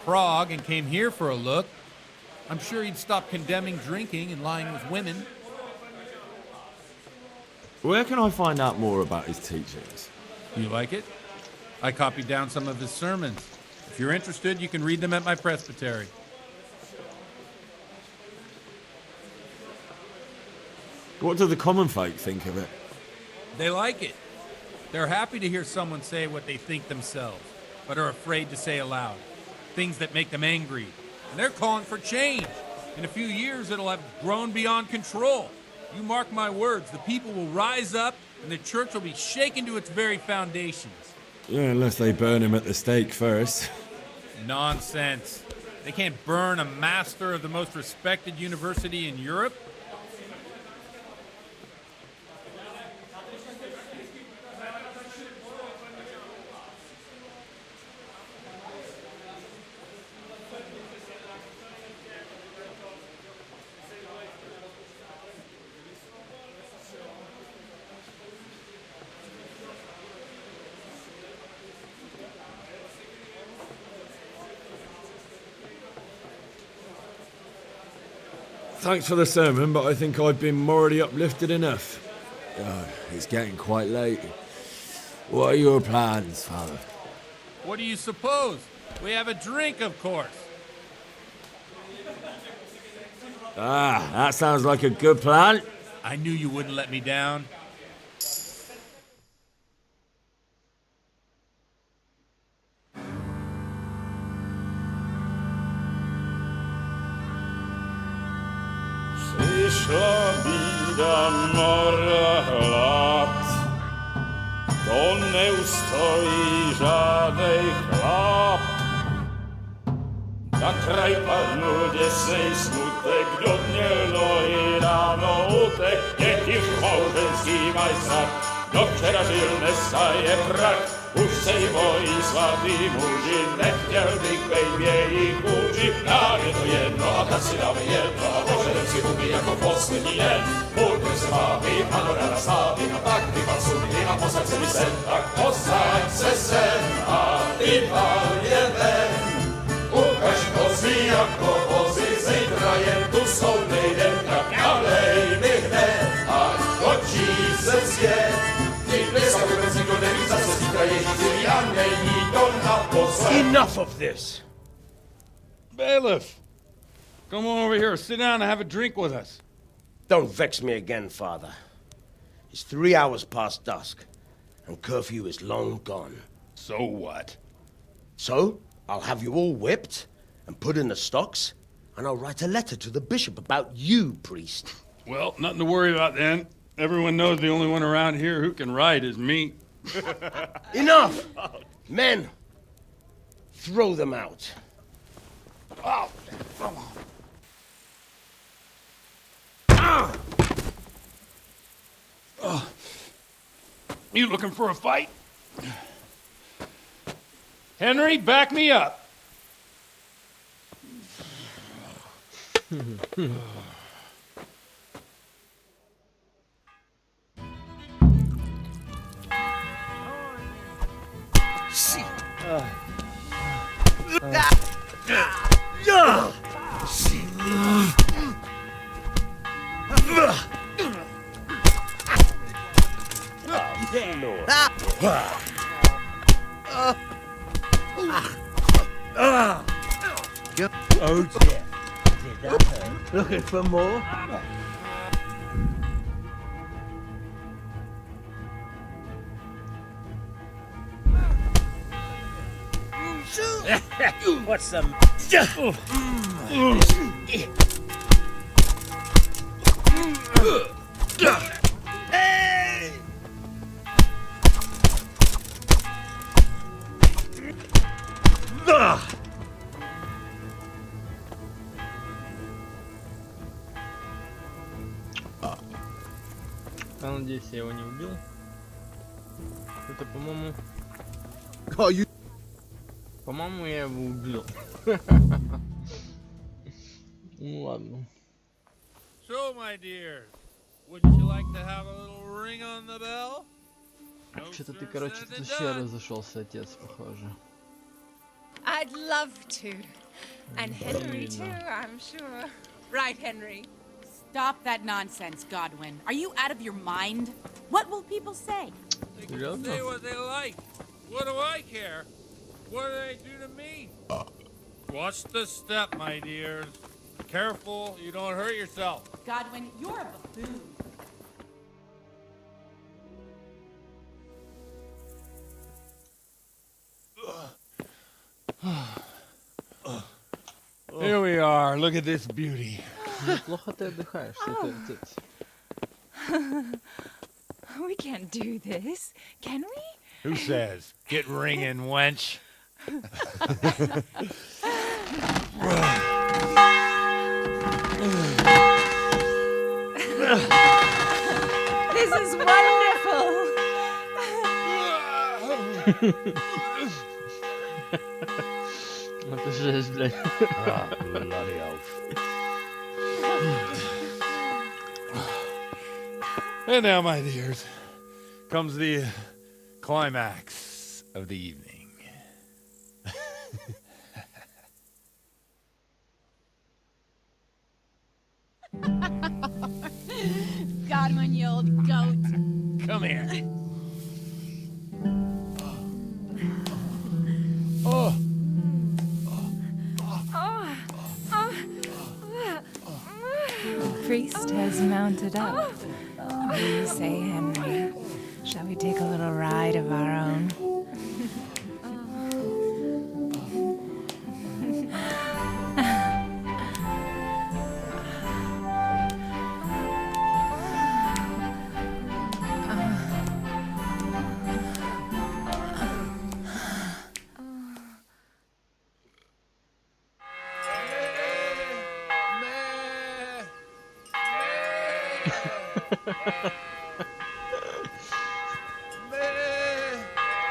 Prague and came here for a look, I'm sure he'd stop condemning drinking and lying with women. Where can I find out more about his teachings? You like it? I copied down some of his sermons. If you're interested, you can read them at my presbytery. What do the common folk think of it? They like it. They're happy to hear someone say what they think themselves, but are afraid to say aloud. Things that make them angry. And they're calling for change. In a few years, it'll have grown beyond control. You mark my words, the people will rise up and the church will be shaken to its very foundations. Yeah, unless they burn him at the stake first. Nonsense. They can't burn a master of the most respected university in Europe. Thanks for the sermon, but I think I've been morally uplifted enough. Oh, it's getting quite late. What are your plans, Father? What do you suppose? We have a drink, of course. Ah, that sounds like a good plan. I knew you wouldn't let me down. Przyszła bida mora lat, to nie ustoi żadnej chlap. Na kraj panu desej smutek, do dnielo i rano utek, jakiś małżeński majstrak, do wczera żylne staje brak. Už sejmoj svatý muži, nechtěl bych bejbě jich muži. Nám je to jedno a tak si dáme jedno a požerem si huby jako poslední den. Buďme se vámi, ano ráda slávy, a tak vypal sudy a posaď se mi sem, tak posaď se sem a vypal je ven. Ukaž kozy jako vozy, zítra jen tu soudnej den, tak nalej mi hned, ať točí se svět. Enough of this! Bailiff! Come on over here, sit down and have a drink with us. Don't vex me again, Father. It's 3 hours past dusk, and curfew is long gone. So what? So, I'll have you all whipped and put in the stocks, and I'll write a letter to the bishop about you, priest. Well, nothing to worry about then. Everyone knows the only one around here who can write is me. Enough! Men, throw them out. Oh, come on. Oh. You looking for a fight? Henry, back me up. Oh dear. Did that hurt? Looking for more? What's the... Hey! Я надеюсь, я его не убил. Это, по-моему... По-моему, я его убил. Ну ладно. So, my dear, wouldn't you like to have a little ring on the bell? Что-то ты, короче, тут еще разошелся, отец, похоже. I'd love to. And Henry, too, I'm sure. Right, Henry? Stop that nonsense, Godwin. Are you out of your mind? What will people say? They can say what they like. What do I care? What do they do to me? Watch the step, my dears. Careful, you don't hurt yourself. Godwin, you're a buffoon. Here we are. Look at this beauty. Плохо ты отдыхаешь, отец. We can't do this, can we? Who says? Get ringing, wench. This is wonderful. Это жесть, блядь. Bloody oath. And now, my dears, comes the climax of the evening. Godwin, you old goat. Come here. Oh. Priest has mounted up. What do you say, Henry? Shall we take a little ride of our own?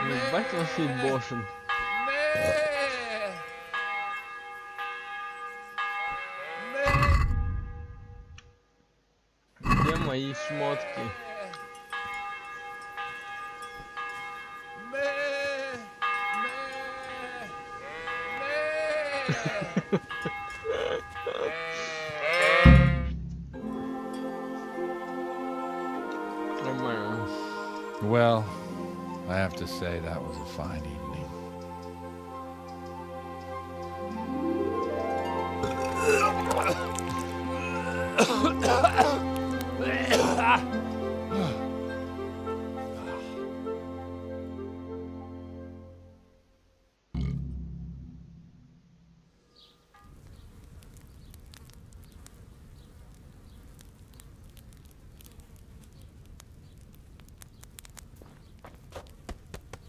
Ебать он филбошен. Где мои шмотки? Нормально. Well, I have to say that was a fine evening.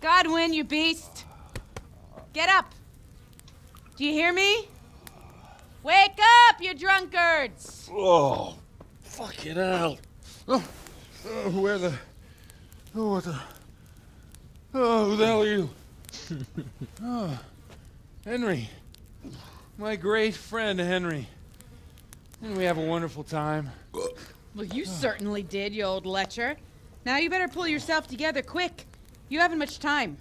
Godwin, you beast! Get up! Do you hear me? Wake up, you drunkards! Oh, fucking hell. Where the... Oh, what the... Oh, who the hell are you? Oh, Henry. My great friend, Henry. Didn't we have a wonderful time? Well, you certainly did, you old lecher. Now you better pull yourself together quick. You haven't much time.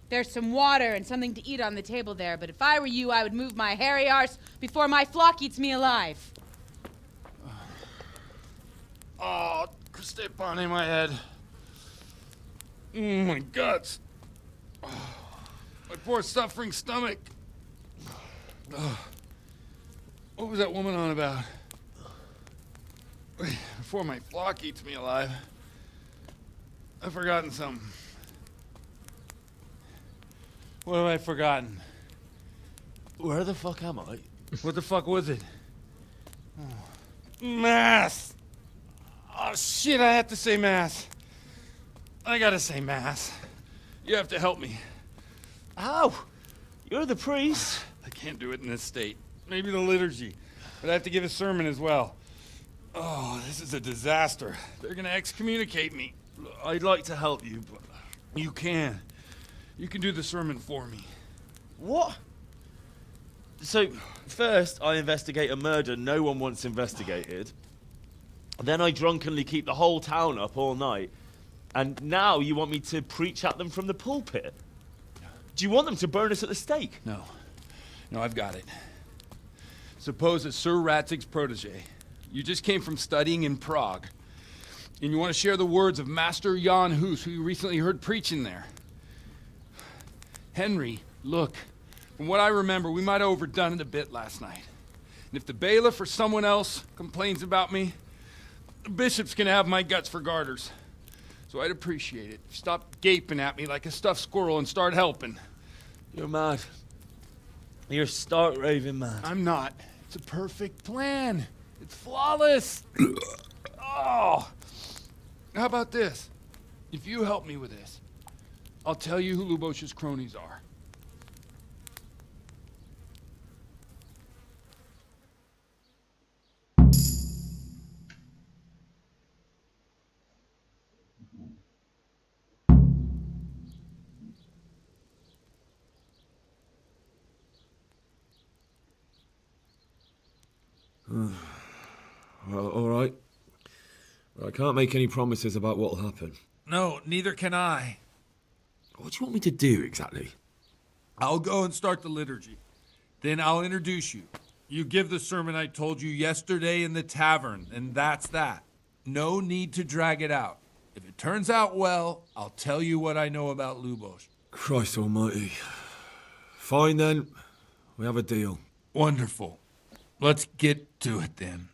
There's some water and something to eat on the table there, but if I were you, I would move my hairy arse before my flock eats me alive. Oh, step on in my head. My guts. Oh, my poor suffering stomach. Oh, what was that woman on about? Before my flock eats me alive. I've forgotten something. What have I forgotten? Where the fuck am I? What the fuck was it? Oh. Mass! Oh shit, I have to say mass. I gotta say mass. You have to help me. How? You're the priest. I can't do it in this state. Maybe the liturgy. But I have to give a sermon as well. Oh, this is a disaster. They're gonna excommunicate me. I'd like to help you, but you can. You can do the sermon for me. What? So, first I investigate a murder no one wants investigated. Then I drunkenly keep the whole town up all night. And now you want me to preach at them from the pulpit? Do you want them to burn us at the stake? No. No, I've got it. Suppose that Sir Ratzig's protege. You just came from studying in Prague. And you want to share the words of Master Jan Hus, who you recently heard preaching there. Henry, look. From what I remember, we might have overdone it a bit last night. And if the bailiff or someone else complains about me, the bishop's gonna have my guts for garters. So I'd appreciate it if you stopped gaping at me like a stuffed squirrel and start helping. You're mad. You're stark raving mad. I'm not. It's a perfect plan. It's flawless. Oh. How about this? If you help me with this, I'll tell you who Lubosh's cronies are. Well, all right. I can't make any promises about what'll happen. No, neither can I. What do you want me to do exactly? I'll go and start the liturgy. Then I'll introduce you. You give the sermon I told you yesterday in the tavern, and that's that. No need to drag it out. If it turns out well, I'll tell you what I know about Lubosh. Christ almighty. Fine then. We have a deal. Wonderful. Let's get to it then.